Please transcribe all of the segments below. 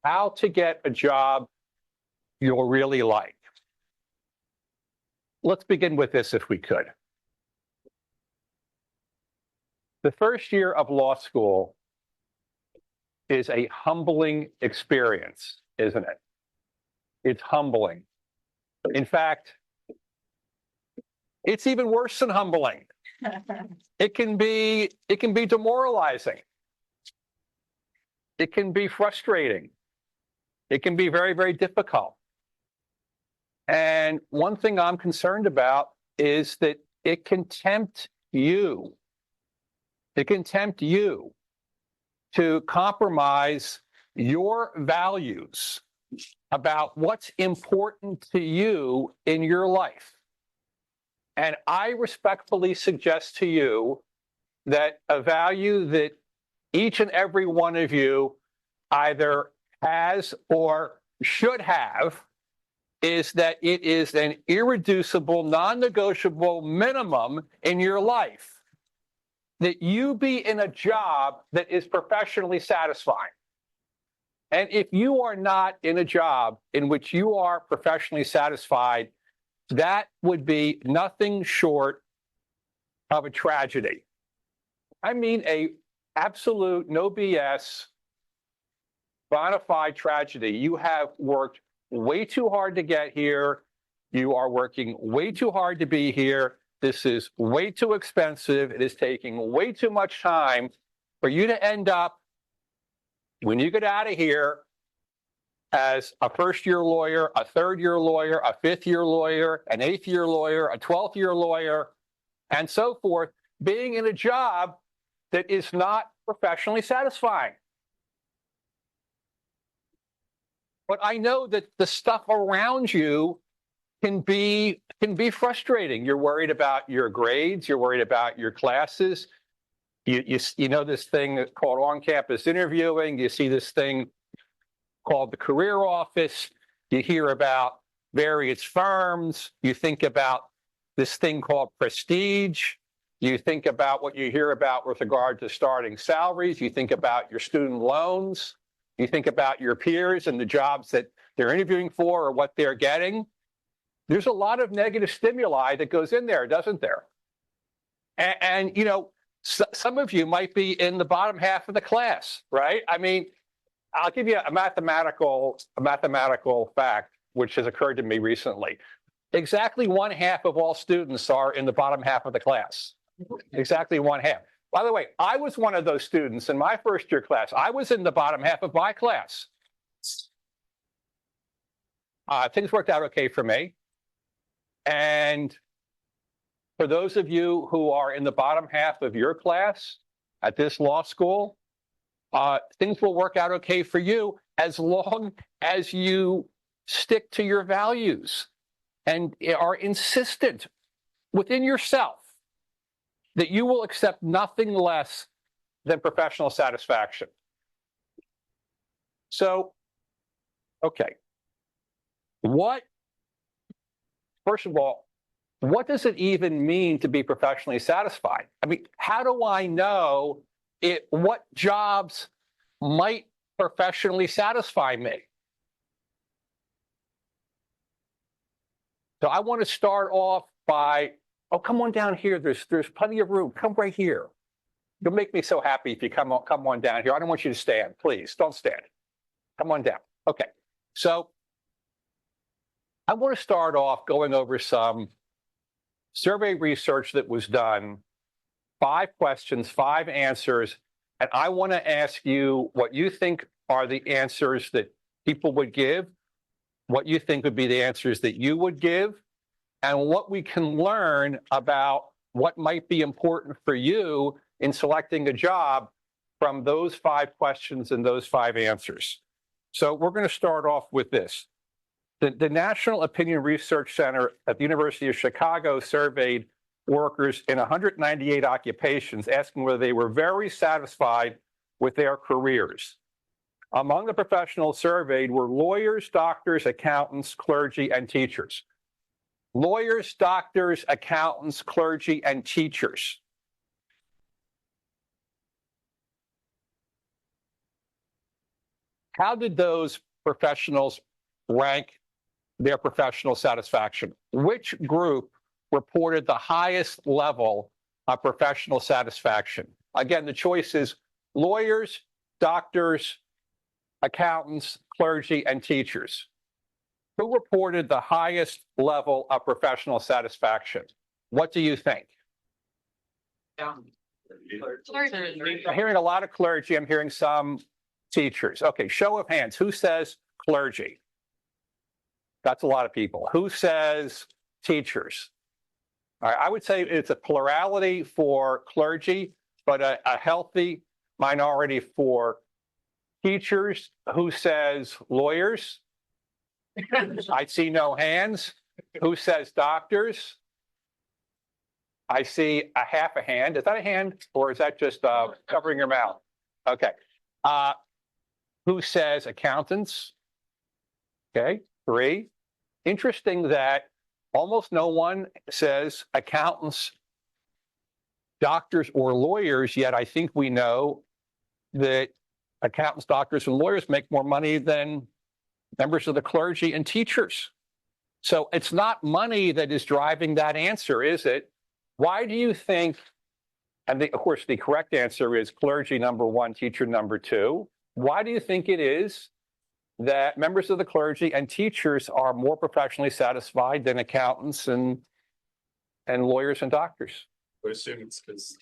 how to get a job you'll really like. Let's begin with this if we could. The first year of law school is a humbling experience, isn't it? It's humbling. In fact, it's even worse than humbling. It can be demoralizing. It can be frustrating. It can be very, very difficult. And one thing I'm concerned about is that it can tempt you. It can tempt you to compromise your values about what's important to you in your life. And I respectfully suggest to you that a value that each and every one of you either has or should have is that it is an irreducible, non-negotiable minimum in your life that you be in a job that is professionally satisfying. And if you are not in a job in which you are professionally satisfied, that would be nothing short of a tragedy. I mean, a absolute, no BS, bona fide tragedy. You have worked way too hard to get here. You are working way too hard to be here. This is way too expensive. It is taking way too much time for you to end up, when you get out of here, as a first-year lawyer, a third-year lawyer, a fifth-year lawyer, an eighth-year lawyer, a 12th-year lawyer, and so forth, being in a job that is not professionally satisfying. But I know that the stuff around you can be frustrating. You're worried about your grades. You're worried about your classes. You know this thing called on-campus interviewing. You see this thing called the career office. You hear about various firms. You think about this thing called prestige. You think about what you hear about with regard to starting salaries. You think about your student loans. You think about your peers and the jobs that they're interviewing for or what they're getting. There's a lot of negative stimuli that goes in there, doesn't there? And you know, some of you might be in the bottom half of the class, right? I mean, I'll give you a mathematical fact, which has occurred to me recently. Exactly one half of all students are in the bottom half of the class. Exactly one half. By the way, I was one of those students in my first year class. I was in the bottom half of my class. Things worked out okay for me. And for those of you who are in the bottom half of your class at this law school, things will work out okay for you as long as you stick to your values and are insistent within yourself that you will accept nothing less than professional satisfaction. So, okay. First of all, what does it even mean to be professionally satisfied? I mean, how do I know what jobs might professionally satisfy me? So I want to start off by, oh, come on down here. There's plenty of room. Come right here. You'll make me so happy if you come on down here. I don't want you to stand. Please, don't stand. Come on down. Okay. So I want to start off going over some survey research that was done, 5 questions, 5 answers, and I want to ask you what you think are the answers that people would give, what you think would be the answers that you would give, and what we can learn about what might be important for you in selecting a job from those 5 questions and those 5 answers. So we're going to start off with this. The National Opinion Research Center at the University of Chicago surveyed workers in 198 occupations, asking whether they were very satisfied with their careers. Among the professionals surveyed were lawyers, doctors, accountants, clergy, and teachers. Lawyers, doctors, accountants, clergy, and teachers. how did those professionals rank their professional satisfaction? Which group reported the highest level of professional satisfaction? Again, the choice is lawyers, doctors, accountants, clergy, and teachers. Who reported the highest level of professional satisfaction? What do you think? I'm hearing a lot of clergy. I'm hearing some teachers. Okay, show of hands. Who says clergy? That's a lot of people. Who says teachers? All right, I would say it's a plurality for clergy, but a healthy minority for teachers. Who says lawyers? I see no hands. Who says doctors? I see a half a hand. Is that a hand or is that just covering your mouth? Okay. Who says accountants? Okay, 3. Interesting that almost no one says accountants, doctors, or lawyers, yet I think we know that accountants, doctors, and lawyers make more money than members of the clergy and teachers. So it's not money that is driving that answer, is it? Why do you think, and of course the correct answer is clergy number 1, teacher number 2. Why do you think it is that members of the clergy and teachers are more professionally satisfied than accountants and lawyers and doctors? I assume it's because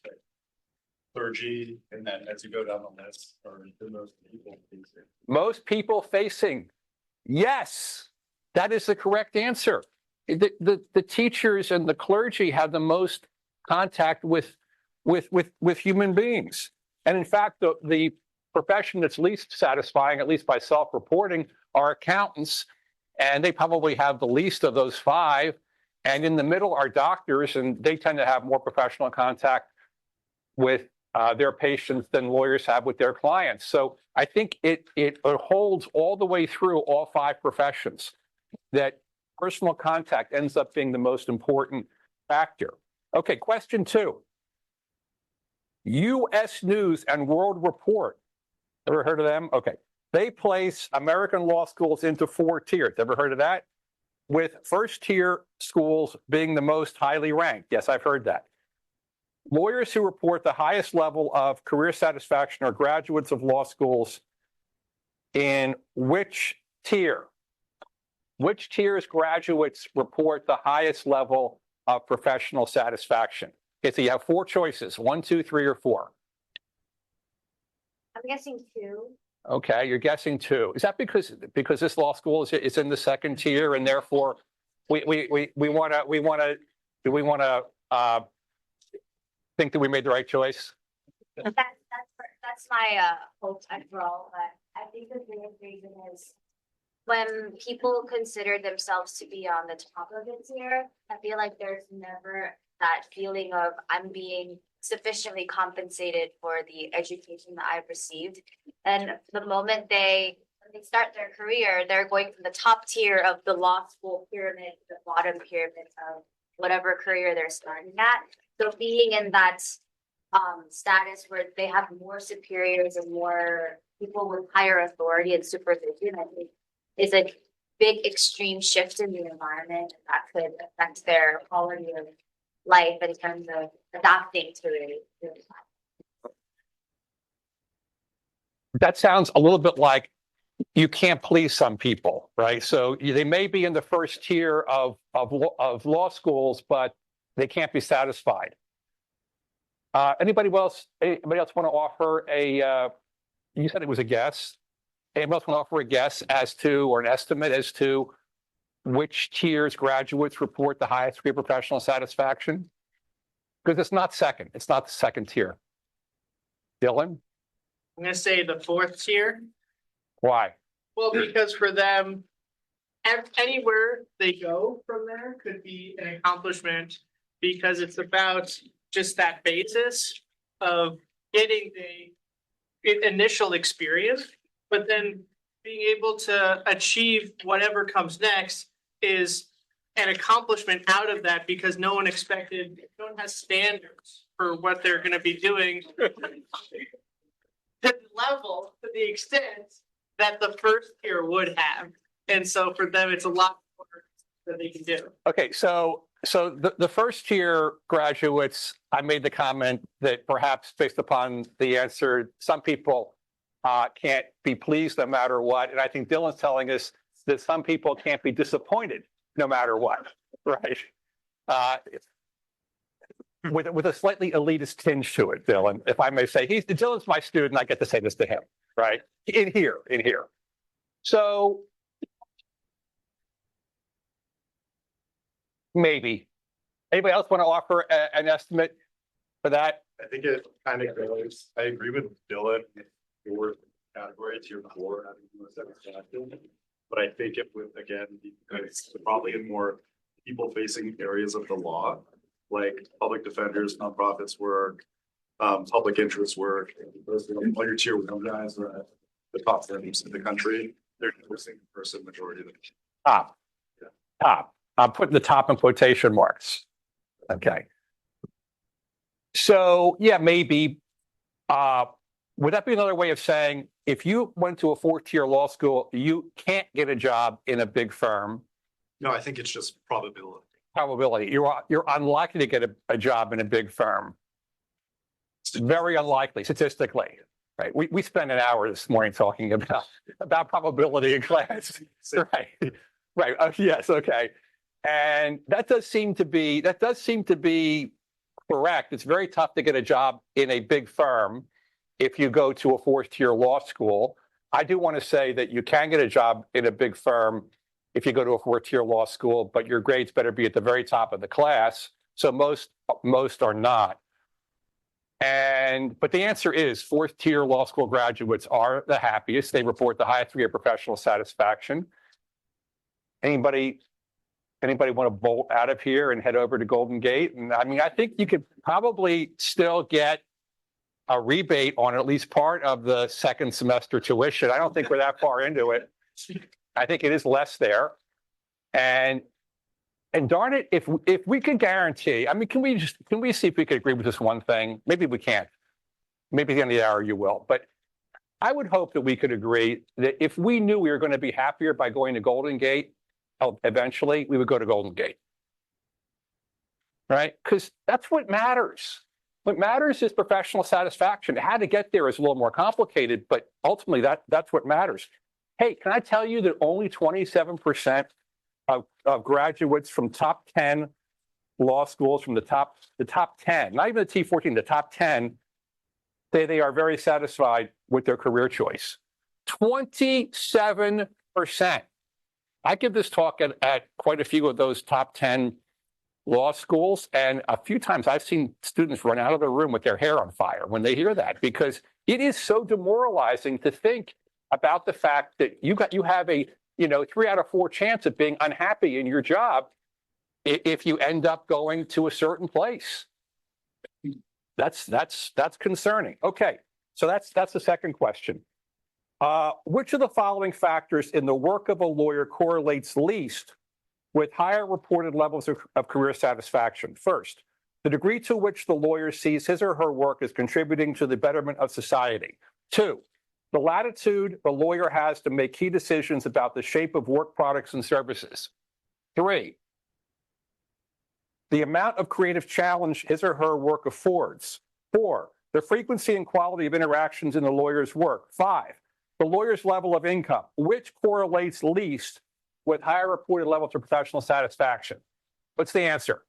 clergy, and then as you go down the list, are the most people facing. Most people facing. Yes, that is the correct answer. The teachers and the clergy have the most contact with human beings. And in fact, the profession that's least satisfying, at least by self-reporting, are accountants. And they probably have the least of those 5. And in the middle are doctors, and they tend to have more professional contact with their patients than lawyers have with their clients. So I think it holds all the way through all 5 professions that personal contact ends up being the most important factor. Okay, question 2. U.S. News and World Report. Ever heard of them? Okay. They place American law schools into 4 tiers. Ever heard of that? With first-tier schools being the most highly ranked. Yes, I've heard that. Lawyers who report the highest level of career satisfaction are graduates of law schools in which tier? Which tier's graduates report the highest level of professional satisfaction? Okay, so you have 4 choices, 1, 2, 3, or 4. I'm guessing 2. Okay, you're guessing 2. Is that because this law school is in the 2nd tier, and therefore we want to think that we made the right choice? That's my hope overall. But I think the biggest reason is when people consider themselves to be on the top of the tier, I feel like there's never that feeling of I'm being sufficiently compensated for the education that I've received. And the moment when they start their career, they're going from the top tier of the law school pyramid to the bottom pyramid of whatever career they're starting at. So being in that status where they have more superiors and more people with higher authority and supervision, I think is a big extreme shift in the environment that could affect their quality of life in terms of adapting to it. That sounds a little bit like you can't please some people, right? So they may be in the first tier of law schools, but they can't be satisfied. Anybody else want to offer you said it was a guess. Anybody else want to offer a guess as to, or an estimate as to, which tiers graduates report the highest degree of professional satisfaction? Because it's not second. It's not the 2nd tier. Dylan? I'm going to say the 4th tier. Why? Well, because for them, anywhere they go from there could be an accomplishment, because it's about just that basis of getting the initial experience, but then being able to achieve whatever comes next is an accomplishment out of that, because no one has standards for what they're going to be doing to the extent that the first tier would have. And so for them, it's a lot more that they can do. Okay, so the first year graduates, I made the comment that perhaps based upon the answer, some people can't be pleased no matter what. And I think Dylan's telling us that some people can't be disappointed no matter what, right? With a slightly elitist tinge to it, Dylan, if I may say. Dylan's my student, I get to say this to him, right? In here. So maybe. Anybody else want to offer an estimate for that? I think it kind of goes, I agree with Dylan, your category, tier 4, having the most satisfaction. But I think it would, again, it's probably in more people facing areas of the law, like public defenders, nonprofits work, public interest work. All your tier 1 guys are at the top firms in the country. They're the same person majority of them. Top. I'm putting the top in quotation marks. Okay. So yeah, maybe. Would that be another way of saying if you went to a 4-tier law school, you can't get a job in a big firm? No, I think it's just probability. Probability. You're unlikely to get a job in a big firm. Very unlikely statistically. Right. We spent an hour this morning talking about probability in class. Right. Right. Yes. Okay. And that does seem to be correct. It's very tough to get a job in a big firm if you go to a 4th-tier law school. I do want to say that you can get a job in a big firm if you go to a 4th-tier law school, but your grades better be at the very top of the class. So most are not. But the answer is 4th-tier law school graduates are the happiest. They report the highest degree of professional satisfaction. Anybody want to bolt out of here and head over to Golden Gate? And I mean, I think you could probably still get a rebate on at least part of the second semester tuition. I don't think we're that far into it. I think it is less there. And darn it, if we could guarantee, I mean, can we see if we could agree with this one thing? Maybe we can't. Maybe at the end of the hour you will. But I would hope that we could agree that if we knew we were going to be happier by going to Golden Gate, eventually we would go to Golden Gate. Right? Because that's what matters. What matters is professional satisfaction. How to get there is a little more complicated, but ultimately that's what matters. Hey, can I tell you that only 27% of graduates from top 10 law schools, from the top 10, not even the T14, the top 10, they are very satisfied with their career choice. 27%. I give this talk at quite a few of those top 10 law schools, and a few times I've seen students run out of the room with their hair on fire when they hear that, because it is so demoralizing to think about the fact that you have a 3 out of 4 chance of being unhappy in your job if you end up going to a certain place. That's concerning. Okay, so that's the second question. Which of the following factors in the work of a lawyer correlates least with higher reported levels of career satisfaction? First, the degree to which the lawyer sees his or her work as contributing to the betterment of society. 2, the latitude the lawyer has to make key decisions about the shape of work products and services. 3, the amount of creative challenge his or her work affords. 4, the frequency and quality of interactions in the lawyer's work. 5, the lawyer's level of income, which correlates least with higher reported levels of professional satisfaction. What's the answer?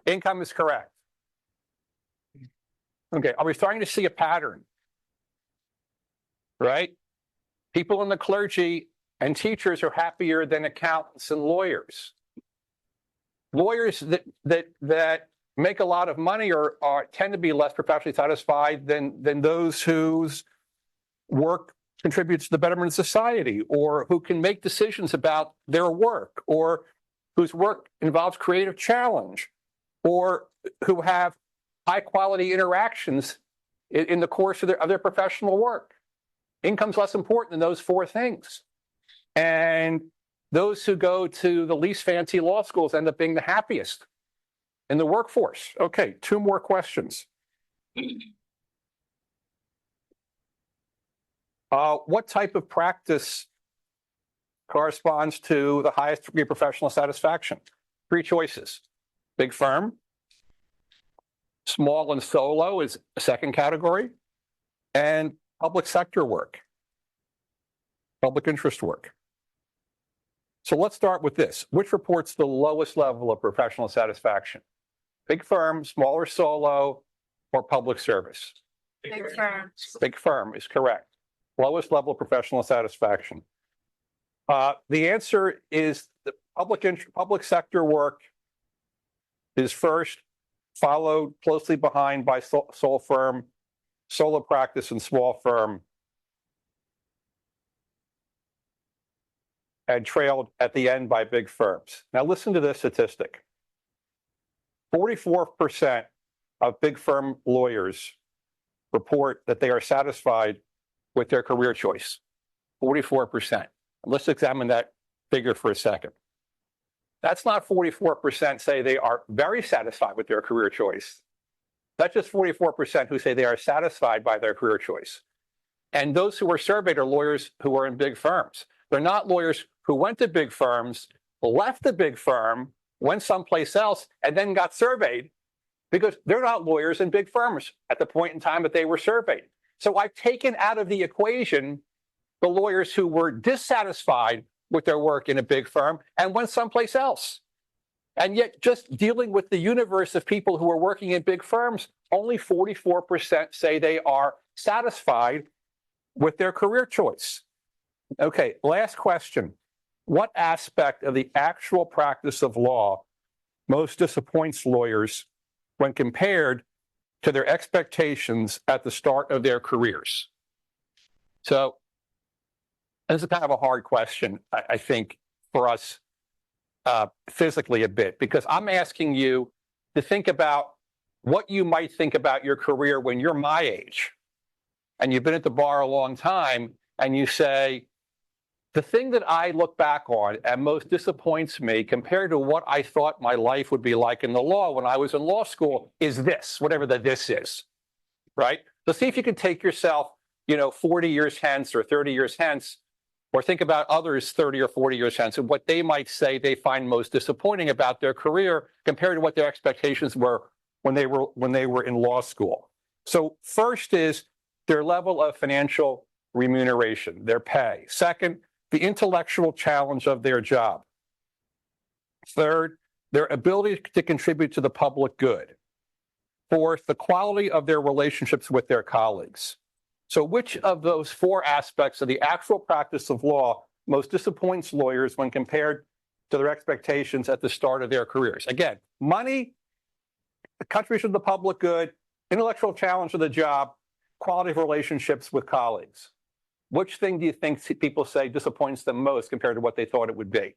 Income is correct. Okay, are we starting to see a pattern? Right? People in the clergy and teachers are happier than accountants and lawyers. Lawyers that make a lot of money tend to be less professionally satisfied than those whose work contributes to the betterment of society, or who can make decisions about their work, or whose work involves creative challenge, or who have high quality interactions in the course of their professional work. Income's less important than those 4 things. And those who go to the least fancy law schools end up being the happiest in the workforce. Okay, 2 more questions. What type of practice corresponds to the highest degree of professional satisfaction? 3 choices. Big firm, small and solo is a second category, and public sector work, public interest work. So let's start with this. Which reports the lowest level of professional satisfaction? Big firm, smaller solo, or public service? Big firms. Big firm is correct. Lowest level of professional satisfaction. The answer is the public sector work is first, followed closely behind by sole firm, solo practice, and small firm, and trailed at the end by big firms. Now listen to this statistic. 44% of big firm lawyers report that they are satisfied with their career choice. 44%. Let's examine that figure for a second. That's not 44% say they are very satisfied with their career choice. That's just 44% who say they are satisfied by their career choice. And those who were surveyed are lawyers who are in big firms. They're not lawyers who went to big firms, left the big firm, went someplace else, and then got surveyed, because they're not lawyers in big firms at the point in time that they were surveyed. So I've taken out of the equation the lawyers who were dissatisfied with their work in a big firm and went someplace else. And yet, just dealing with the universe of people who are working in big firms, only 44% say they are satisfied with their career choice. Okay, last question. What aspect of the actual practice of law most disappoints lawyers when compared to their expectations at the start of their careers? So, this is kind of a hard question, I think, for us physically a bit, because I'm asking you to think about what you might think about your career when you're my age and you've been at the bar a long time, and you say, the thing that I look back on and most disappoints me compared to what I thought my life would be like in the law when I was in law school is this, whatever the this is, right? So see if you can take yourself, 40 years hence or 30 years hence, or think about others 30 or 40 years hence and what they might say they find most disappointing about their career compared to what their expectations were when they were in law school. So first is their level of financial remuneration, their pay. Second, the intellectual challenge of their job. Third, their ability to contribute to the public good. Fourth, the quality of their relationships with their colleagues. So which of those 4 aspects of the actual practice of law most disappoints lawyers when compared to their expectations at the start of their careers? Again, money, the contribution to the public good, intellectual challenge of the job, quality of relationships with colleagues. Which thing do you think people say disappoints them most compared to what they thought it would be?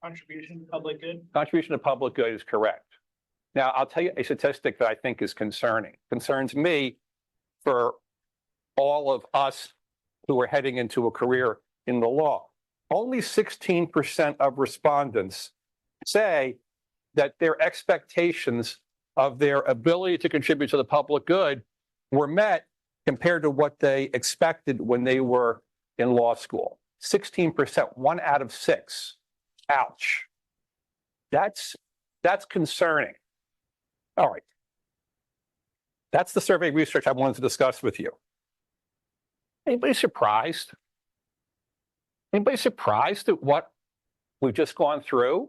Contribution to public good. Contribution to public good is correct. Now, I'll tell you a statistic that I think is concerning. Concerns me for all of us who are heading into a career in the law. Only 16% of respondents say that their expectations of their ability to contribute to the public good were met compared to what they expected when they were in law school. 16%, 1 out of 6. Ouch. That's concerning. All right. That's the survey research I wanted to discuss with you. Anybody surprised? Anybody surprised at what we've just gone through?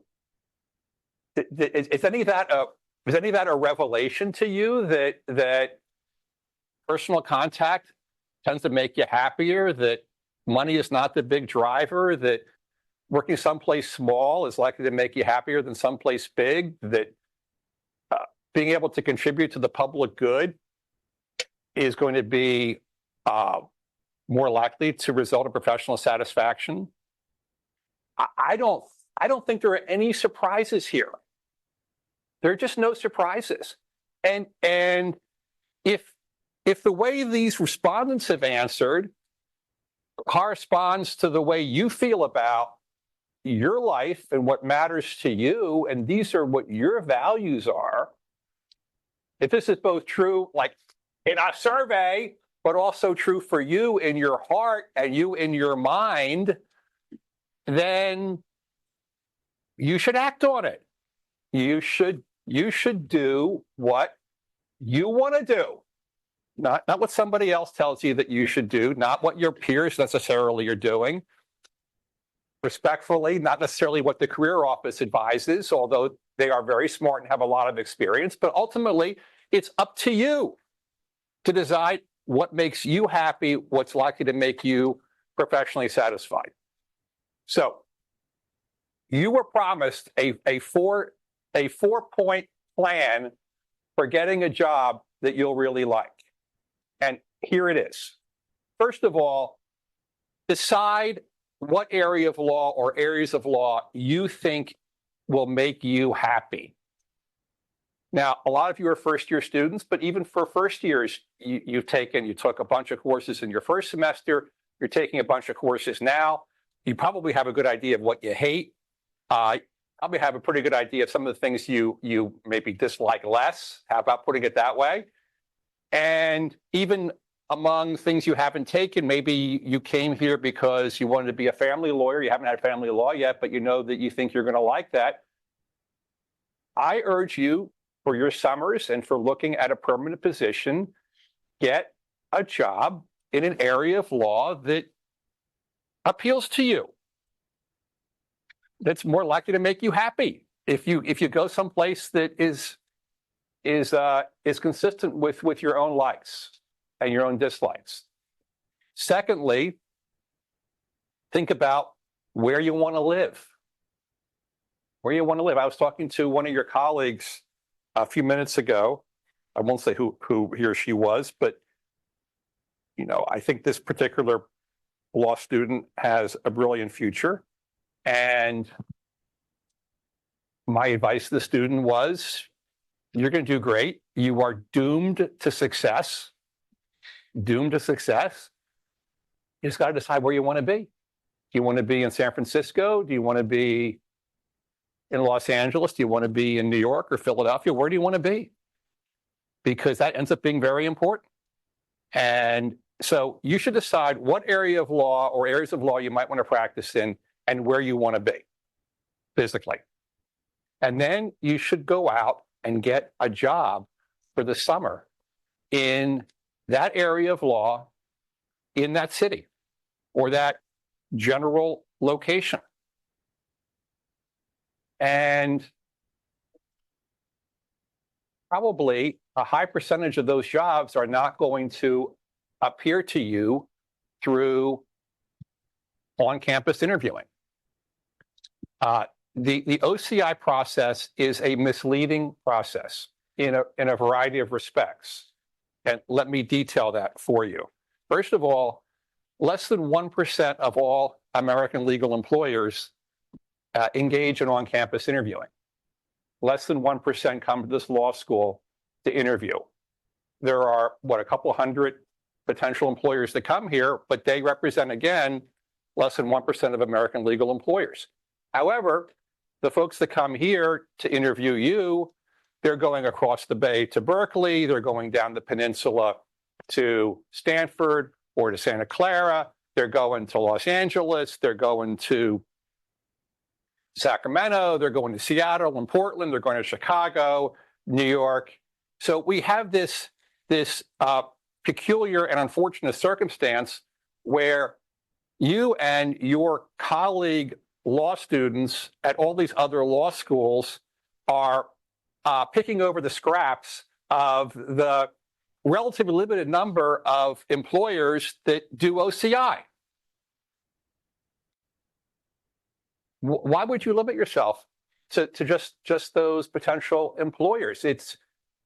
Is any of that a revelation to you that personal contact tends to make you happier, that money is not the big driver, that working someplace small is likely to make you happier than someplace big, that being able to contribute to the public good is going to be more likely to result in professional satisfaction? I don't think there are any surprises here. There are just no surprises. And if the way these respondents have answered corresponds to the way you feel about your life and what matters to you, and these are what your values are, if this is both true, like in a survey, but also true for you in your heart and you in your mind, then you should act on it. You should do what you want to do. Not what somebody else tells you that you should do, not what your peers necessarily are doing. Respectfully, not necessarily what the career office advises, although they are very smart and have a lot of experience, but ultimately it's up to you to decide what makes you happy, what's likely to make you professionally satisfied. So you were promised a 4-point plan for getting a job that you'll really like. And here it is. First of all, decide what area of law or areas of law you think will make you happy. Now, a lot of you are first-year students, but even for first years, you took a bunch of courses in your first semester. You're taking a bunch of courses now. You probably have a good idea of what you hate. Probably have a pretty good idea of some of the things you maybe dislike less. How about putting it that way? And even among things you haven't taken, maybe you came here because you wanted to be a family lawyer. You haven't had family law yet, but you know that you think you're going to like that. I urge you, for your summers and for looking at a permanent position, get a job in an area of law that appeals to you, that's more likely to make you happy. If you go someplace that is consistent with your own likes and your own dislikes. Secondly, think about where you want to live. Where you want to live. I was talking to one of your colleagues a few minutes ago. I won't say who he or she was, but I think this particular law student has a brilliant future. And my advice to the student was, you're going to do great. You are doomed to success. Doomed to success. You just got to decide where you want to be. Do you want to be in San Francisco? Do you want to be in Los Angeles? Do you want to be in New York or Philadelphia? Where do you want to be? Because that ends up being very important. And so you should decide what area of law or areas of law you might want to practice in and where you want to be physically. And then you should go out and get a job for the summer in that area of law in that city or that general location. And probably a high percentage of those jobs are not going to appear to you through on-campus interviewing. The OCI process is a misleading process in a variety of respects. And let me detail that for you. First of all, less than 1% of all American legal employers engage in on-campus interviewing. Less than 1% come to this law school to interview. There are, a couple hundred potential employers that come here, but they represent, again, less than 1% of American legal employers. However, the folks that come here to interview you, they're going across the bay to Berkeley, they're going down the peninsula to Stanford or to Santa Clara, they're going to Los Angeles, they're going to Sacramento, they're going to Seattle and Portland, they're going to Chicago, New York. So we have this peculiar and unfortunate circumstance where you and your colleague law students at all these other law schools are picking over the scraps of the relatively limited number of employers that do OCI. Why would you limit yourself to just those potential employers? It's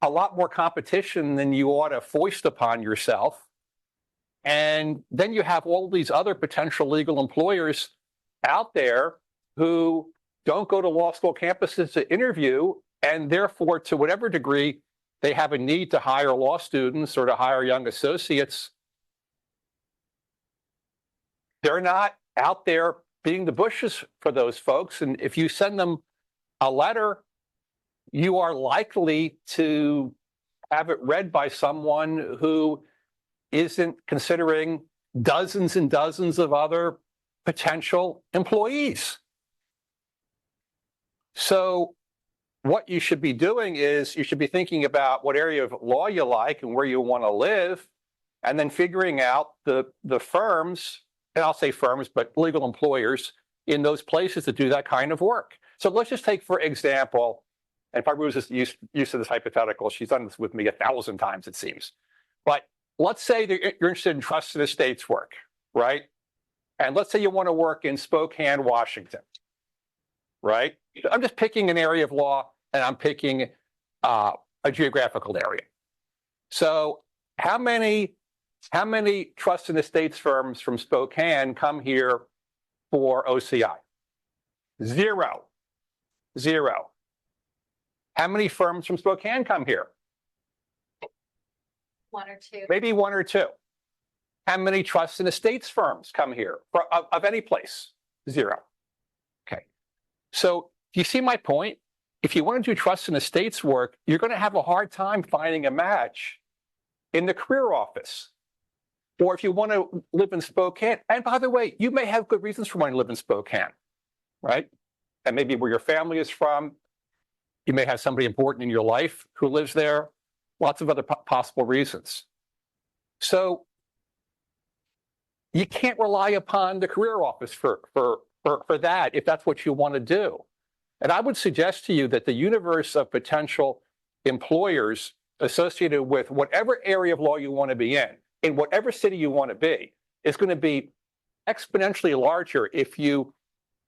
a lot more competition than you ought to foist upon yourself. And then you have all these other potential legal employers out there who don't go to law school campuses to interview, and therefore, to whatever degree they have a need to hire law students or to hire young associates, they're not out there beating the bushes for those folks. And if you send them a letter, you are likely to have it read by someone who isn't considering dozens and dozens of other potential employees. So what you should be doing is you should be thinking about what area of law you like and where you want to live, and then figuring out the firms, and I'll say firms, but legal employers in those places that do that kind of work. So let's just take, for example, and if I was just used to this hypothetical, she's done this with me 1,000 times, it seems. But let's say that you're interested in trust and estates work, right? And let's say you want to work in Spokane, Washington, right? I'm just picking an area of law, and I'm picking a geographical area. So how many trust and estates firms from Spokane come here for OCI? Zero. How many firms from Spokane come here? One or two. Maybe one or two. How many trust and estates firms come here of any place? Zero. Okay. So do you see my point? If you want to do trust and estates work, you're going to have a hard time finding a match in the career office. Or if you want to live in Spokane, and by the way, you may have good reasons for wanting to live in Spokane, right? And maybe where your family is from. You may have somebody important in your life who lives there. Lots of other possible reasons. So you can't rely upon the career office for that if that's what you want to do. And I would suggest to you that the universe of potential employers associated with whatever area of law you want to be in whatever city you want to be, is going to be exponentially larger if you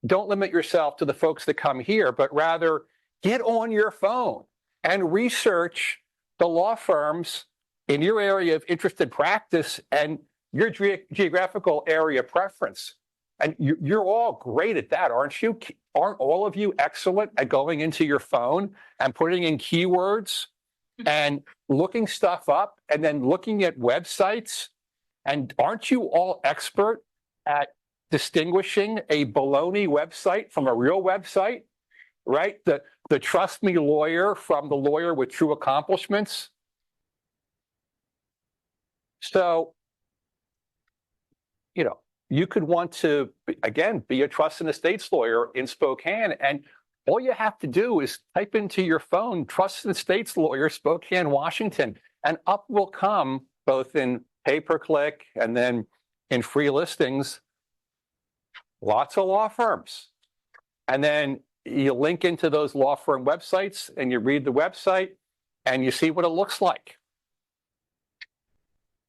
don't limit yourself to the folks that come here, but rather get on your phone and research the law firms in your area of interest and practice and your geographical area preference. And you're all great at that, aren't you? Aren't all of you excellent at going into your phone and putting in keywords and looking stuff up and then looking at websites? And aren't you all expert at distinguishing a baloney website from a real website, right? The trust me lawyer from the lawyer with true accomplishments. So, you could want to, again, be a trust and estates lawyer in Spokane, and all you have to do is type into your phone, trust and estates lawyer, Spokane, Washington, and up will come, both in pay-per-click and then in free listings, lots of law firms. And then you link into those law firm websites and you read the website and you see what it looks like.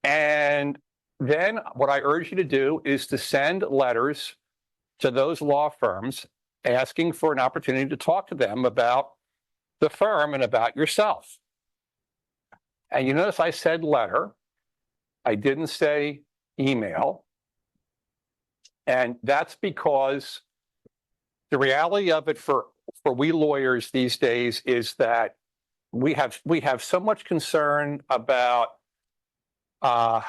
And then what I urge you to do is to send letters to those law firms asking for an opportunity to talk to them about the firm and about yourself. And you notice I said letter. I didn't say email. And that's because the reality of it for we lawyers these days is that we have so much concern about our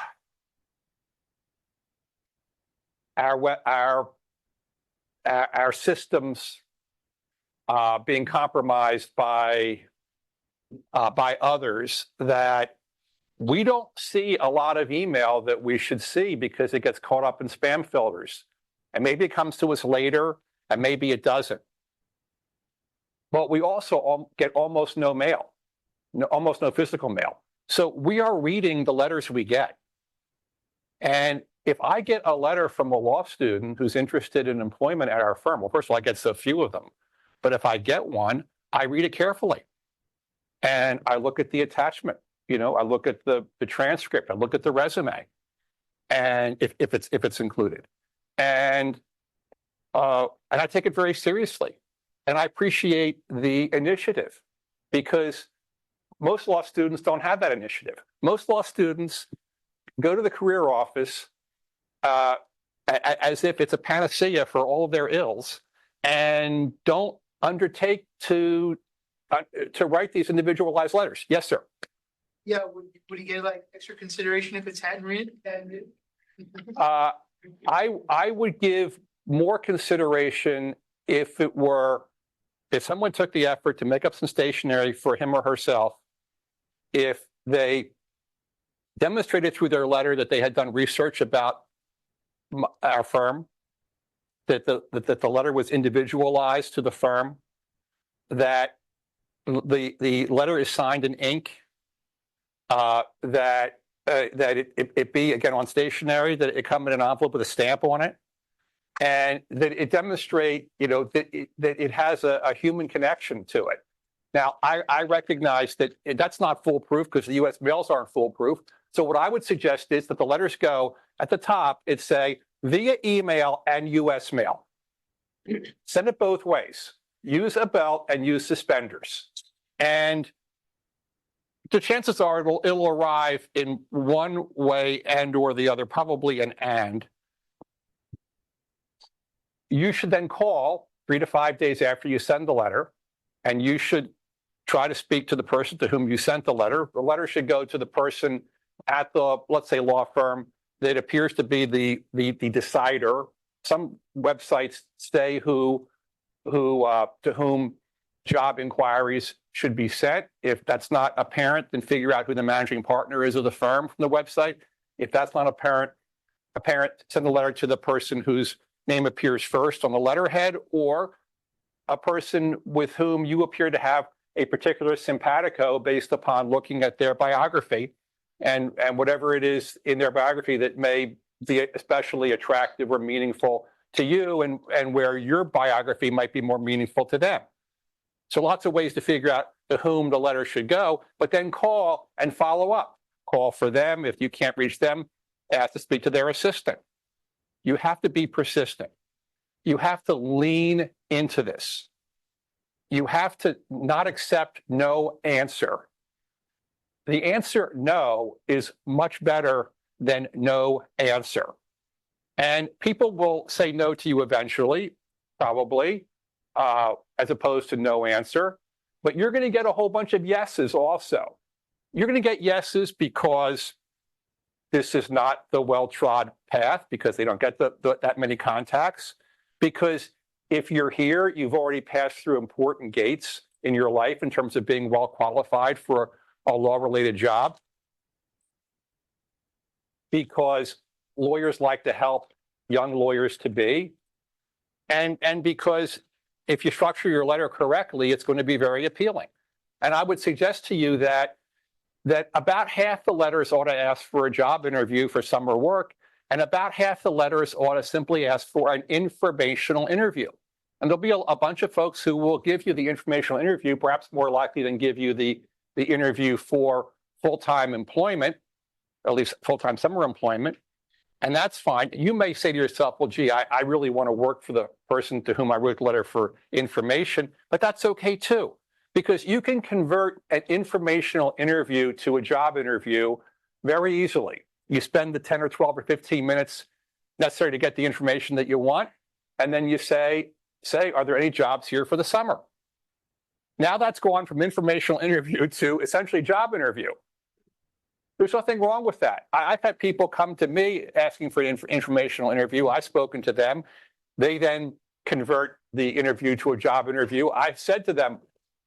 systems being compromised by others that we don't see a lot of email that we should see because it gets caught up in spam filters. And maybe it comes to us later, and maybe it doesn't. But we also get almost no mail, almost no physical mail. So we are reading the letters we get. And if I get a letter from a law student who's interested in employment at our firm, well, first of all, I get so few of them. But if I get one, I read it carefully. And I look at the attachment. I look at the transcript. I look at the resume, and if it's included, and I take it very seriously. And I appreciate the initiative because most law students don't have that initiative. Most law students go to the career office as if it's a panacea for all of their ills, and don't undertake to write these individualized letters. Yes, sir. Yeah, would you get like extra consideration if it's handwritten? I would give more consideration if someone took the effort to make up some stationery for him or herself, if they demonstrated through their letter that they had done research about our firm, that the letter was individualized to the firm, that the letter is signed in ink, that it be, again, on stationery, that it come in an envelope with a stamp on it, and that it demonstrate, that it has a human connection to it. Now, I recognize that that's not foolproof because the U.S. mails aren't foolproof. So what I would suggest is that the letters go at the top, it say via email and U.S. mail. Send it both ways. Use a belt and use suspenders. And the chances are it'll arrive in one way and or the other, probably an and. You should then call 3 to 5 days after you send the letter, and you should try to speak to the person to whom you sent the letter. The letter should go to the person at the, let's say, law firm that appears to be the decider. Some websites say to whom job inquiries should be sent. If that's not apparent, then figure out who the managing partner is of the firm from the website. If that's not apparent, send the letter to the person whose name appears first on the letterhead, or a person with whom you appear to have a particular simpatico based upon looking at their biography and whatever it is in their biography that may be especially attractive or meaningful to you, and where your biography might be more meaningful to them. So lots of ways to figure out to whom the letter should go, but then call and follow up. Call for them. If you can't reach them, ask to speak to their assistant. You have to be persistent. You have to lean into this. You have to not accept no answer. The answer no is much better than no answer. And people will say no to you eventually, probably, as opposed to no answer. But you're going to get a whole bunch of yeses also. You're going to get yeses because this is not the well-trod path, because they don't get that many contacts. Because if you're here, you've already passed through important gates in your life in terms of being well qualified for a law-related job. Because lawyers like to help young lawyers to be. And because if you structure your letter correctly, it's going to be very appealing. And I would suggest to you that about half the letters ought to ask for a job interview for summer work, and about half the letters ought to simply ask for an informational interview. And there'll be a bunch of folks who will give you the informational interview, perhaps more likely than give you the interview for full-time employment, or at least full-time summer employment. And that's fine. You may say to yourself, well, gee, I really want to work for the person to whom I wrote the letter for information, but that's okay too. Because you can convert an informational interview to a job interview very easily. You spend the 10 or 12 or 15 minutes necessary to get the information that you want, and then you say, are there any jobs here for the summer? Now that's gone from informational interview to essentially job interview. There's nothing wrong with that. I've had people come to me asking for an informational interview. I've spoken to them. They then convert the interview to a job interview. I've said to them,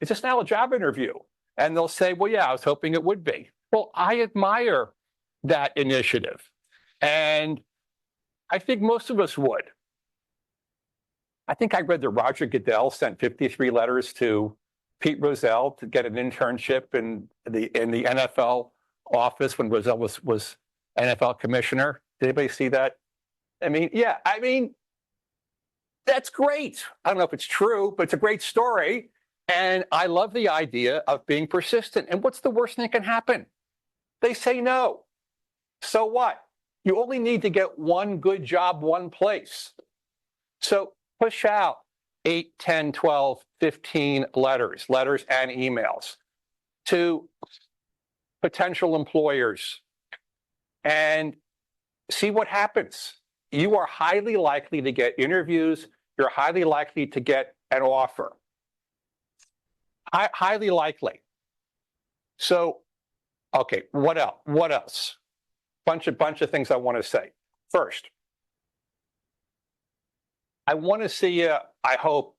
is this now a job interview? And they'll say, well, yeah, I was hoping it would be. Well, I admire that initiative. And I think most of us would. I think I read that Roger Goodell sent 53 letters to Pete Rozelle to get an internship in the NFL office when Rozelle was NFL commissioner. Did anybody see that? I mean, yeah, that's great. I don't know if it's true, but it's a great story. And I love the idea of being persistent. And what's the worst thing that can happen? They say no. So what? You only need to get one good job, one place. So push out 8, 10, 12, 15 letters and emails to potential employers and see what happens. You are highly likely to get interviews. You're highly likely to get an offer. Highly likely. So, okay, what else? Bunch of things I want to say. First, I want to see you, I hope,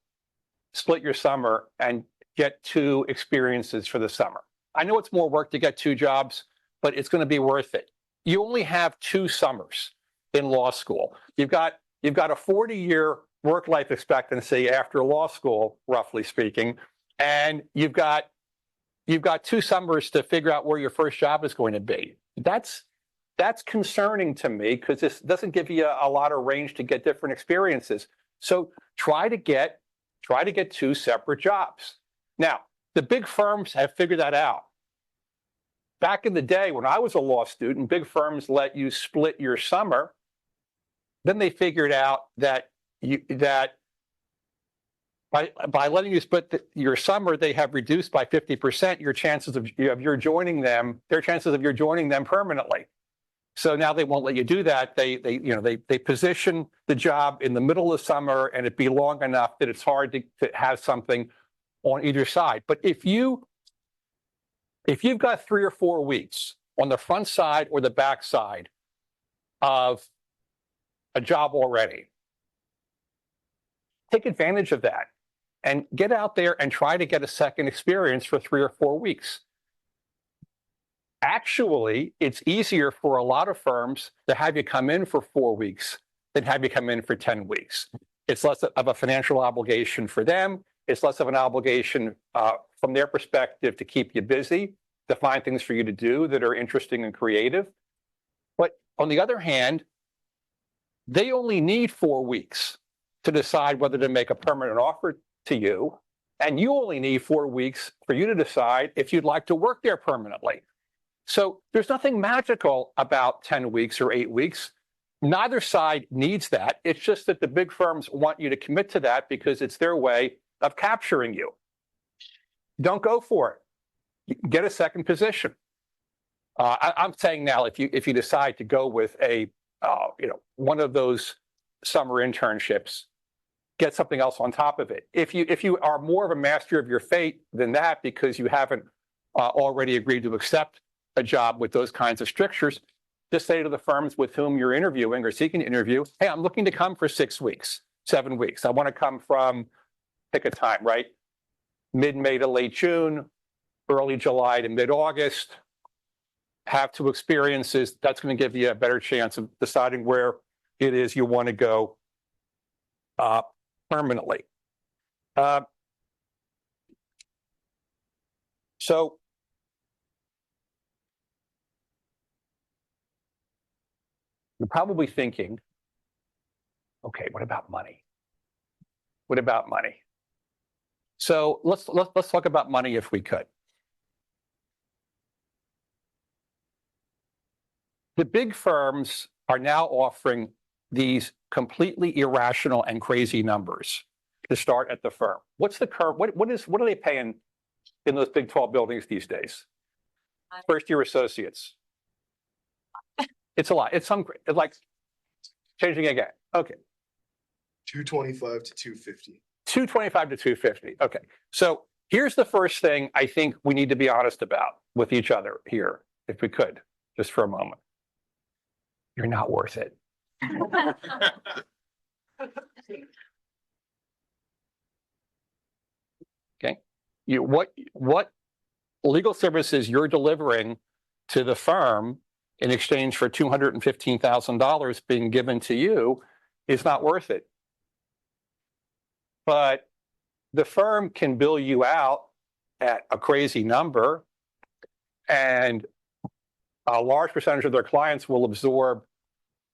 split your summer and get 2 experiences for the summer. I know it's more work to get 2 jobs, but it's going to be worth it. You only have 2 summers in law school. You've got a 40-year work-life expectancy after law school, roughly speaking, and you've got 2 summers to figure out where your first job is going to be. That's concerning to me because this doesn't give you a lot of range to get different experiences. So try to get 2 separate jobs. Now, the big firms have figured that out. Back in the day when I was a law student, big firms let you split your summer. Then they figured out that by letting you split your summer, they have reduced by 50% your chances of your joining them, their chances of your joining them permanently. So now they won't let you do that. They position the job in the middle of summer and it be long enough that it's hard to have something on either side. But if you've got 3 or 4 weeks on the front side or the back side of a job already, take advantage of that and get out there and try to get a second experience for 3 or 4 weeks. Actually, it's easier for a lot of firms to have you come in for 4 weeks than have you come in for 10 weeks. It's less of a financial obligation for them. It's less of an obligation from their perspective to keep you busy, to find things for you to do that are interesting and creative. But on the other hand, they only need 4 weeks to decide whether to make a permanent offer to you. And you only need 4 weeks for you to decide if you'd like to work there permanently. So there's nothing magical about 10 weeks or 8 weeks. Neither side needs that. It's just that the big firms want you to commit to that because it's their way of capturing you. Don't go for it. Get a second position. I'm saying now, if you decide to go with one of those summer internships, get something else on top of it. If you are more of a master of your fate than that because you haven't already agreed to accept a job with those kinds of strictures, just say to the firms with whom you're interviewing or seeking to interview, hey, I'm looking to come for 6 weeks, 7 weeks. I want to come from, pick a time, right? Mid-May to late June, early July to mid-August. Have 2 experiences. That's going to give you a better chance of deciding where it is you want to go permanently. So you're probably thinking, okay, what about money? What about money? So let's talk about money if we could. The big firms are now offering these completely irrational and crazy numbers to start at the firm. What's the curve? What are they paying in those big 12 buildings these days? First-year associates. It's a lot. It's like changing again. Okay. 225 to 250. 225 to 250. Okay. So here's the first thing I think we need to be honest about with each other here, if we could, just for a moment. You're not worth it. Okay. What legal services you're delivering to the firm in exchange for $215,000 being given to you is not worth it. But the firm can bill you out at a crazy number, and a large percentage of their clients will absorb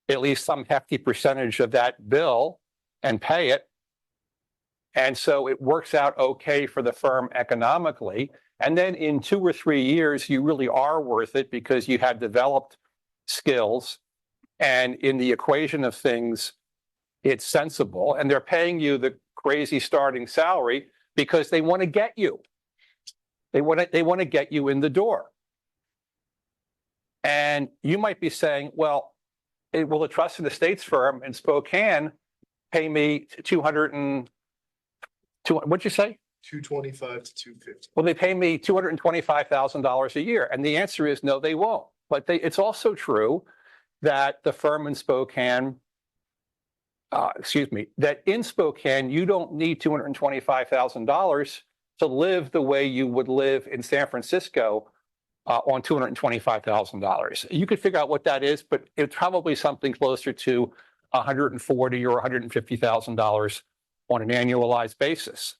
at least some hefty percentage of that bill and pay it. And so it works out okay for the firm economically. And then in 2 or 3 years, you really are worth it because you have developed skills. And in the equation of things, it's sensible. And they're paying you the crazy starting salary because they want to get you. They want to get you in the door. And you might be saying, well, will the trust and estates firm in Spokane pay me what'd you say? 225 to 250. Will they pay me $225,000 a year? And the answer is no, they won't. But it's also true that the firm in Spokane, that in Spokane, you don't need $225,000 to live the way you would live in San Francisco on $225,000. You could figure out what that is, but it's probably something closer to $140,000 or $150,000 on an annualized basis.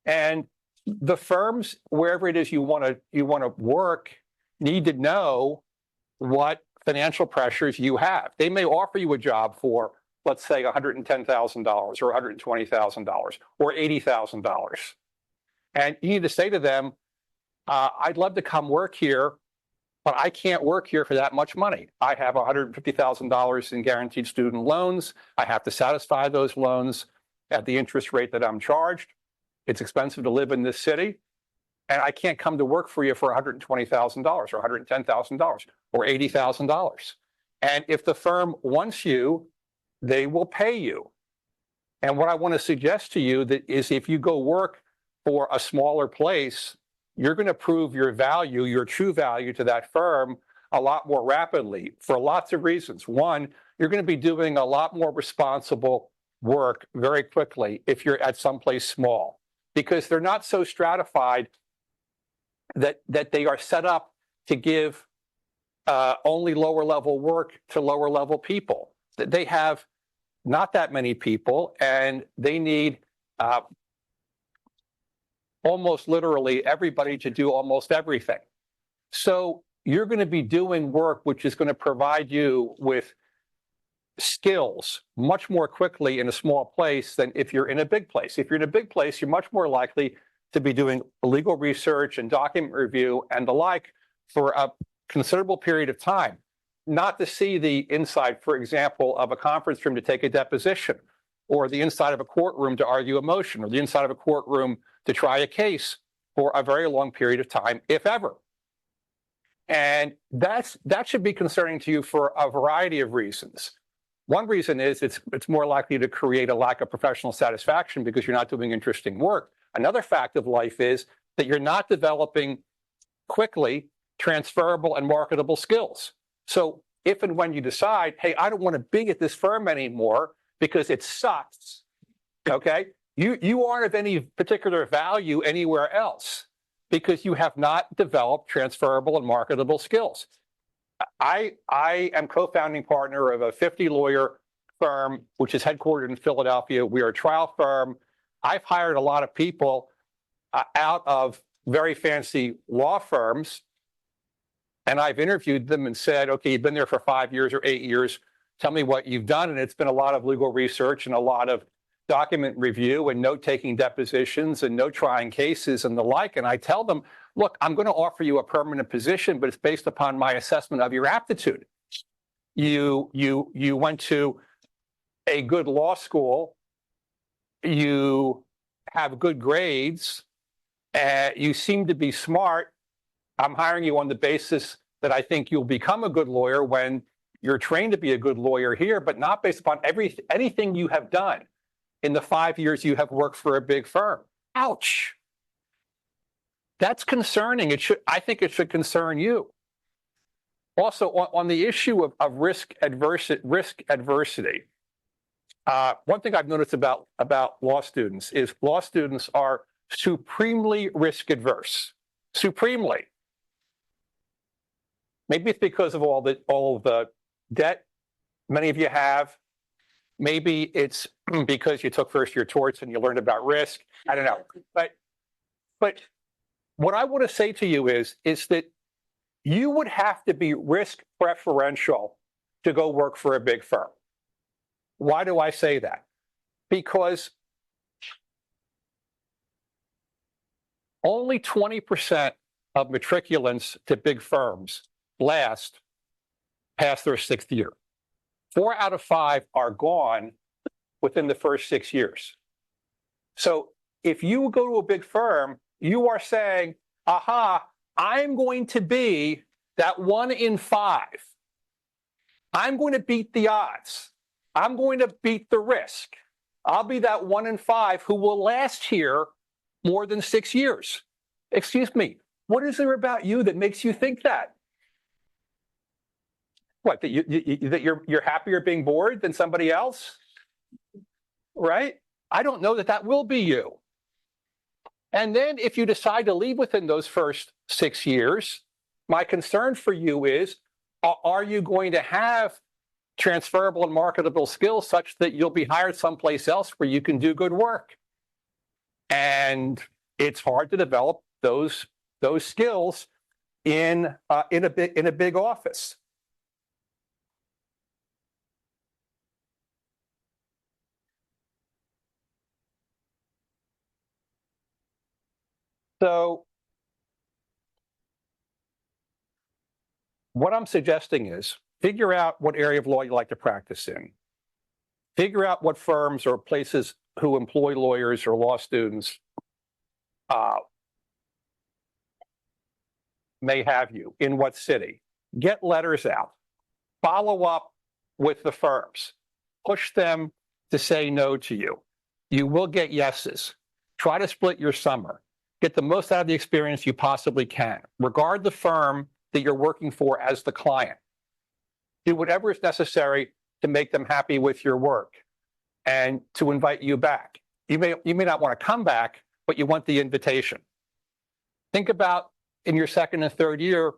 And the firms, wherever it is you want to work, need to know what financial pressures you have. They may offer you a job for, let's say, $110,000 or $120,000 or $80,000. And you need to say to them, I'd love to come work here, but I can't work here for that much money. I have $150,000 in guaranteed student loans. I have to satisfy those loans at the interest rate that I'm charged. It's expensive to live in this city. And I can't come to work for you for $120,000 or $110,000 or $80,000. And if the firm wants you, they will pay you. And what I want to suggest to you that is if you go work for a smaller place, you're going to prove your value, your true value to that firm a lot more rapidly for lots of reasons. One, you're going to be doing a lot more responsible work very quickly if you're at someplace small, because they're not so stratified that they are set up to give only lower level work to lower level people. They have not that many people, and they need almost literally everybody to do almost everything. So you're going to be doing work which is going to provide you with skills much more quickly in a small place than if you're in a big place. If you're in a big place, you're much more likely to be doing legal research and document review and the like for a considerable period of time, not to see the inside, for example, of a conference room to take a deposition, or the inside of a courtroom to argue a motion, or the inside of a courtroom to try a case for a very long period of time, if ever. And that should be concerning to you for a variety of reasons. One reason is it's more likely to create a lack of professional satisfaction because you're not doing interesting work. Another fact of life is that you're not developing quickly transferable and marketable skills. So if and when you decide, hey, I don't want to be at this firm anymore because it sucks, okay, you aren't of any particular value anywhere else because you have not developed transferable and marketable skills. I am co-founding partner of a 50-lawyer firm, which is headquartered in Philadelphia. We are a trial firm. I've hired a lot of people out of very fancy law firms, and I've interviewed them and said, okay, you've been there for 5 years or 8 years. Tell me what you've done. And it's been a lot of legal research and a lot of document review and note-taking depositions and note trying cases and the like. And I tell them, look, I'm going to offer you a permanent position, but it's based upon my assessment of your aptitude. You went to a good law school. You have good grades. You seem to be smart. I'm hiring you on the basis that I think you'll become a good lawyer when you're trained to be a good lawyer here, but not based upon anything you have done in the 5 years you have worked for a big firm. Ouch. That's concerning. I think it should concern you. Also, on the issue of risk adversity, one thing I've noticed about law students is law students are supremely risk adverse. Supremely. Maybe it's because of all of the debt many of you have. Maybe it's because you took first year torts and you learned about risk. I don't know. But what I want to say to you is that you would have to be risk preferential to go work for a big firm. Why do I say that? Because only 20% of matriculants to big firms past their 6th year. 4 out of 5 are gone within the first 6 years. So if you go to a big firm, you are saying, aha, I'm going to be that 1 in 5. I'm going to beat the odds. I'm going to beat the risk. I'll be that 1 in 5 who will last here more than 6 years. Excuse me, what is there about you that makes you think that? What, that you're happier being bored than somebody else? Right? I don't know that will be you. And then if you decide to leave within those first 6 years, my concern for you is, are you going to have transferable and marketable skills such that you'll be hired someplace else where you can do good work? And it's hard to develop those skills in a big office. So what I'm suggesting is figure out what area of law you like to practice in. Figure out what firms or places who employ lawyers or law students may have you, in what city. Get letters out. Follow up with the firms. Push them to say no to you. You will get yeses. Try to split your summer. Get the most out of the experience you possibly can. Regard the firm that you're working for as the client. Do whatever is necessary to make them happy with your work and to invite you back. You may not want to come back, but you want the invitation. Think about in your second and third year,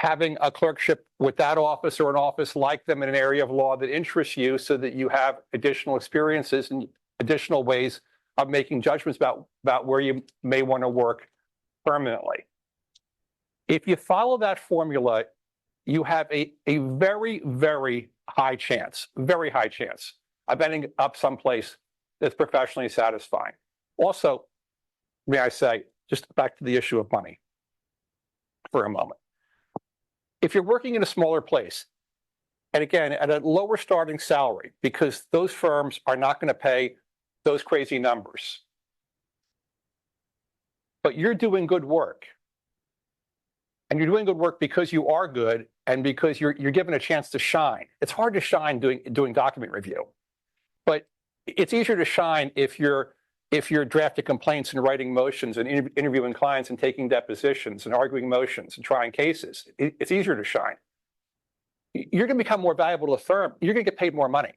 having a clerkship with that office or an office like them in an area of law that interests you so that you have additional experiences and additional ways of making judgments about where you may want to work permanently. If you follow that formula, you have a very, very high chance of ending up someplace that's professionally satisfying. Also, may I say, just back to the issue of money for a moment. If you're working in a smaller place, and again, at a lower starting salary, because those firms are not going to pay those crazy numbers, but you're doing good work, and you're doing good work because you are good and because you're given a chance to shine. It's hard to shine doing document review, but it's easier to shine if you're drafting complaints and writing motions and interviewing clients and taking depositions and arguing motions and trying cases. It's easier to shine. You're going to become more valuable to the firm. You're going to get paid more money.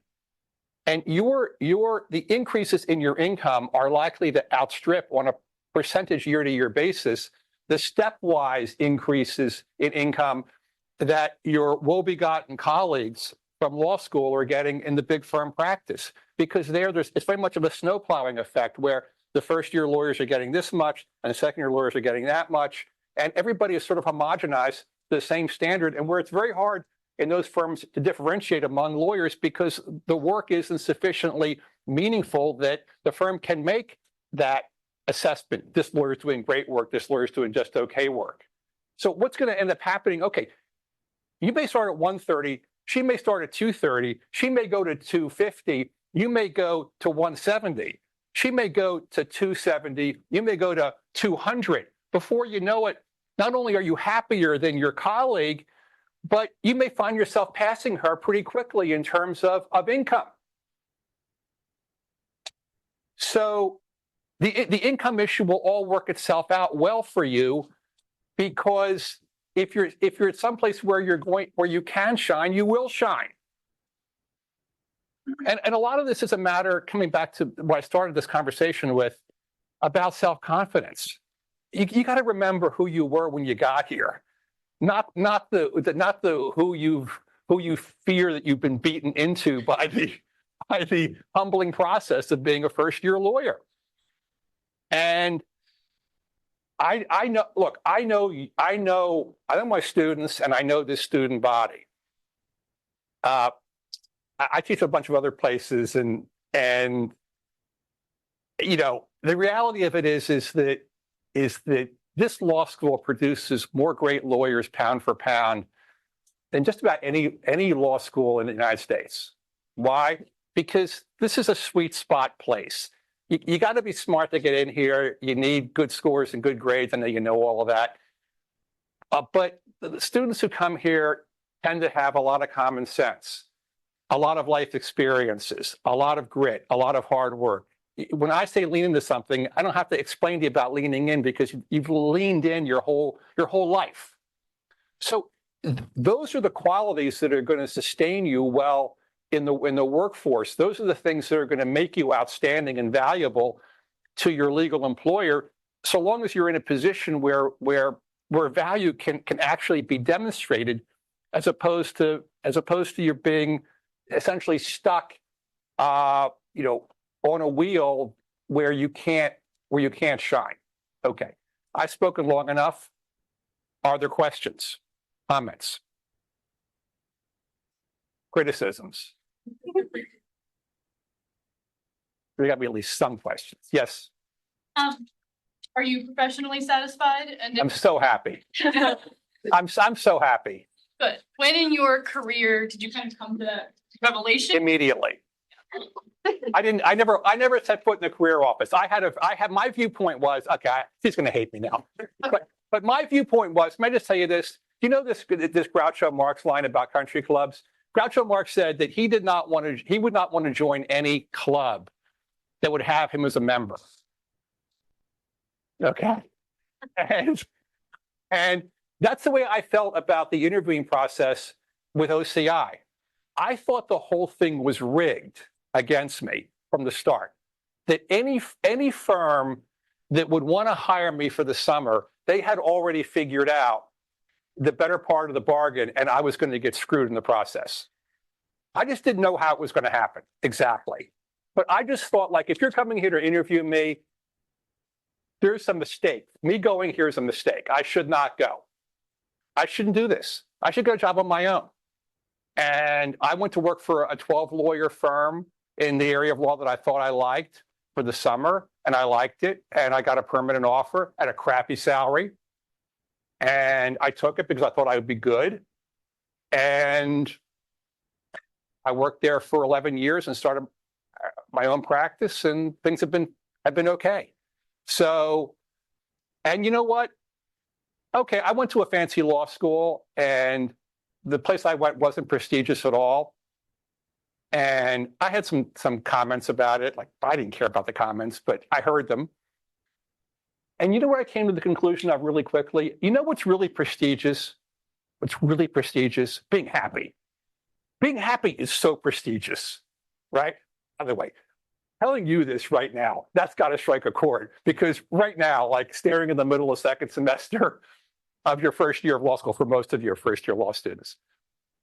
And the increases in your income are likely to outstrip, on a percentage year-to-year basis, the stepwise increases in income that your woe-begotten colleagues from law school are getting in the big firm practice. Because it's very much of a snowplowing effect where the first-year lawyers are getting this much and the second-year lawyers are getting that much. And everybody is sort of homogenized to the same standard, and where it's very hard in those firms to differentiate among lawyers because the work isn't sufficiently meaningful that the firm can make that assessment. This lawyer's doing great work. This lawyer's doing just okay work. So what's going to end up happening? Okay, you may start at 130. She may start at 230. She may go to 250. You may go to 170. She may go to 270. You may go to 200. Before you know it, not only are you happier than your colleague, but you may find yourself passing her pretty quickly in terms of income. So the income issue will all work itself out well for you, because if you're at some place where you can shine, you will shine. And a lot of this is a matter, coming back to what I started this conversation with, about self-confidence. You got to remember who you were when you got here, not the who you fear that you've been beaten into by the humbling process of being a first-year lawyer. And I know my students, and I know this student body. I teach a bunch of other places, and you know, the reality of it is that this law school produces more great lawyers pound for pound than just about any law school in the United States. Why? Because this is a sweet spot place. You got to be smart to get in here. You need good scores and good grades. I know you know all of that. But the students who come here tend to have a lot of common sense, a lot of life experiences, a lot of grit, a lot of hard work. When I say lean into something, I don't have to explain to you about leaning in, because you've leaned in your whole life. So those are the qualities that are going to sustain you well in the workforce. Those are the things that are going to make you outstanding and valuable to your legal employer, so long as you're in a position where where value can actually be demonstrated, as opposed to you being essentially stuck, you know, on a wheel where you can't shine. Okay, I've spoken long enough. Are there questions, comments, criticisms? There got to be at least some questions. Yes, Are you professionally satisfied? And I'm so happy. I'm so happy good. When in your career did you kind of come to that revelation? immediately. I never set foot in the career office. I had my viewpoint was, okay, he's going to hate me now. But my viewpoint was, may I just tell you this? You know this Groucho Marx line about country clubs? Groucho Marx said that he would not want to join any club that would have him as a member. Okay. And that's the way I felt about the interviewing process with OCI. I thought the whole thing was rigged against me from the start. That any firm that would want to hire me for the summer, they had already figured out the better part of the bargain, and I was going to get screwed in the process. I just didn't know how it was going to happen exactly. But I just thought, like, if you're coming here to interview me, there's a mistake. Me going here is a mistake. I should not go. I shouldn't do this. I should get a job on my own. And I went to work for a 12-lawyer firm in the area of law that I thought I liked for the summer, and I liked it, and I got a permanent offer at a crappy salary. And I took it because I thought I would be good. And I worked there for 11 years and started my own practice, and things have been okay. So, and you know what? Okay, I went to a fancy law school, and the place I went wasn't prestigious at all. And I had some comments about it. Like, I didn't care about the comments, but I heard them. And you know where I came to the conclusion of really quickly? You know what's really prestigious? What's really prestigious? Being happy. Being happy is so prestigious, right? By the way, telling you this right now, that's got to strike a chord, because right now, like staring in the middle of second semester of your first year of law school for most of your first-year law students,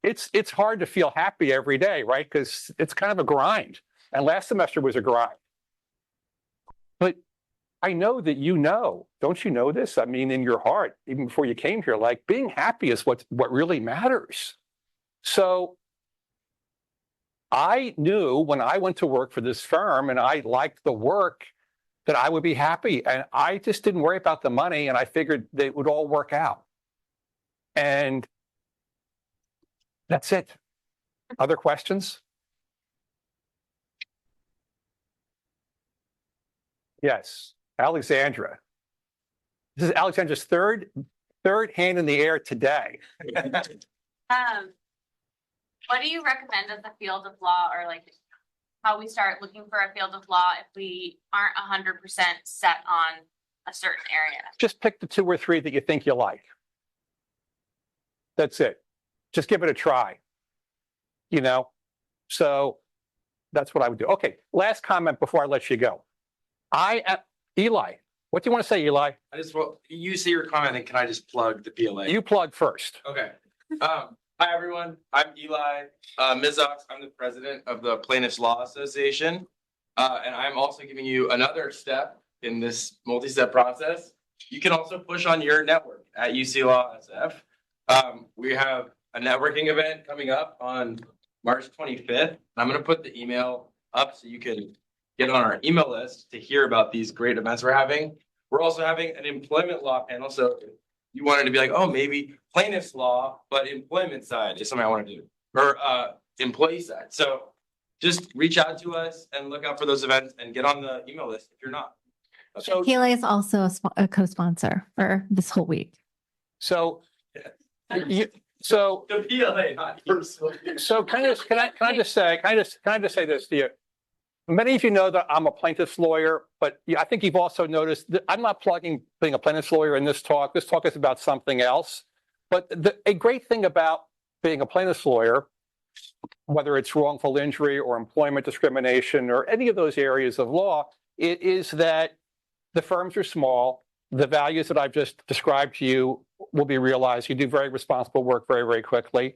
it's hard to feel happy every day, right? Because it's kind of a grind. And last semester was a grind. But I know that you know, don't you know this? I mean, in your heart, even before you came here, like being happy is what really matters. So I knew when I went to work for this firm and I liked the work that I would be happy. And I just didn't worry about the money, and I figured that it would all work out. And that's it. Other questions? Yes, Alexandra. This is Alexandra's third hand in the air today. What do you recommend as a field of law, or like how we start looking for a field of law if we aren't 100% set on a certain area? Just pick the 2 or 3 that you think you like. That's it. Just give it a try. You know? So that's what I would do. Okay, last comment before I let you go. Eli, what do you want to say, Eli? You say your comment, and can I just plug the PLA? You plug first. Okay. Hi, everyone. I'm Eli Mizox. I'm the president of the Plaintiffs Law Association. And I'm also giving you another step in this multi-step process. You can also push on your network at UC Law SF. We have a networking event coming up on March 25th. I'm going to put the email up so you can get on our email list to hear about these great events we're having. We're also having an employment law panel. So if you wanted to be like, oh, maybe plaintiff's law, but employment side is something I want to do, or employee side. So just reach out to us and look out for those events and get on the email list if you're not. So, PLA is also a co-sponsor for this whole week. so The PLA, not personally. So can I just say this to you? Many of you know that I'm a plaintiff's lawyer, but I think you've also noticed that I'm not plugging being a plaintiff's lawyer in this talk. This talk is about something else. But a great thing about being a plaintiff's lawyer, whether it's wrongful injury or employment discrimination or any of those areas of law, it is that the firms are small. The values that I've just described to you will be realized. You do very responsible work very, very quickly.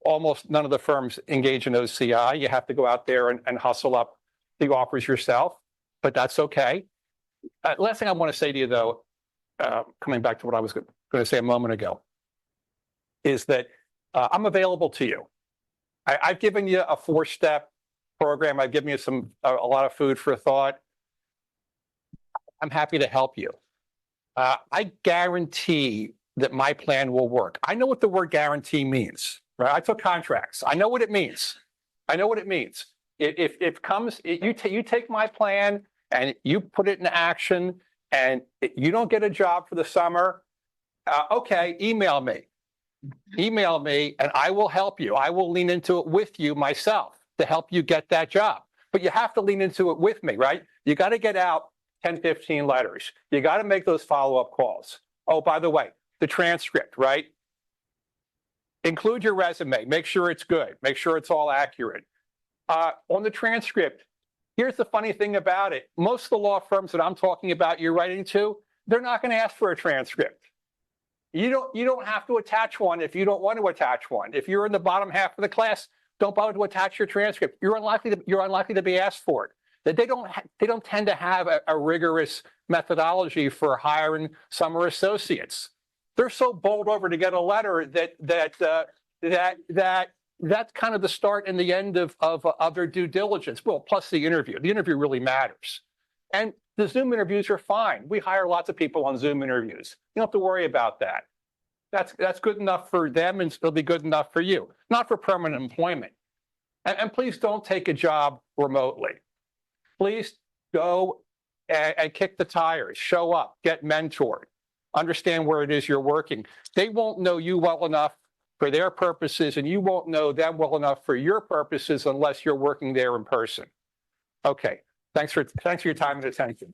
Almost none of the firms engage in OCI. You have to go out there and hustle up the offers yourself, but that's okay. Last thing I want to say to you, though, coming back to what I was going to say a moment ago, is that I'm available to you. I've given you a 4-step program. I've given you a lot of food for thought. I'm happy to help you. I guarantee that my plan will work. I know what the word guarantee means, right? I took contracts. I know what it means. I know what it means. If it comes, you take my plan and you put it in action and you don't get a job for the summer, okay, email me. Email me and I will help you. I will lean into it with you myself to help you get that job. But you have to lean into it with me, right? You got to get out 10, 15 letters. You got to make those follow-up calls. Oh, by the way, the transcript, right? Include your resume. Make sure it's good. Make sure it's all accurate. On the transcript, here's the funny thing about it. Most of the law firms that I'm talking about you're writing to, they're not going to ask for a transcript. You don't have to attach one if you don't want to attach one. If you're in the bottom half of the class, don't bother to attach your transcript. You're unlikely to be asked for it. That they don't tend to have a rigorous methodology for hiring summer associates. They're so bowled over to get a letter that's kind of the start and the end of their due diligence. Well, plus the interview. The interview really matters. And the Zoom interviews are fine. We hire lots of people on Zoom interviews. You don't have to worry about that. That's good enough for them and it'll be good enough for you, not for permanent employment. And please don't take a job remotely. Please go and kick the tires, show up, get mentored, understand where it is you're working. They won't know you well enough for their purposes and you won't know them well enough for your purposes unless you're working there in person. Okay, thanks for your time and attention.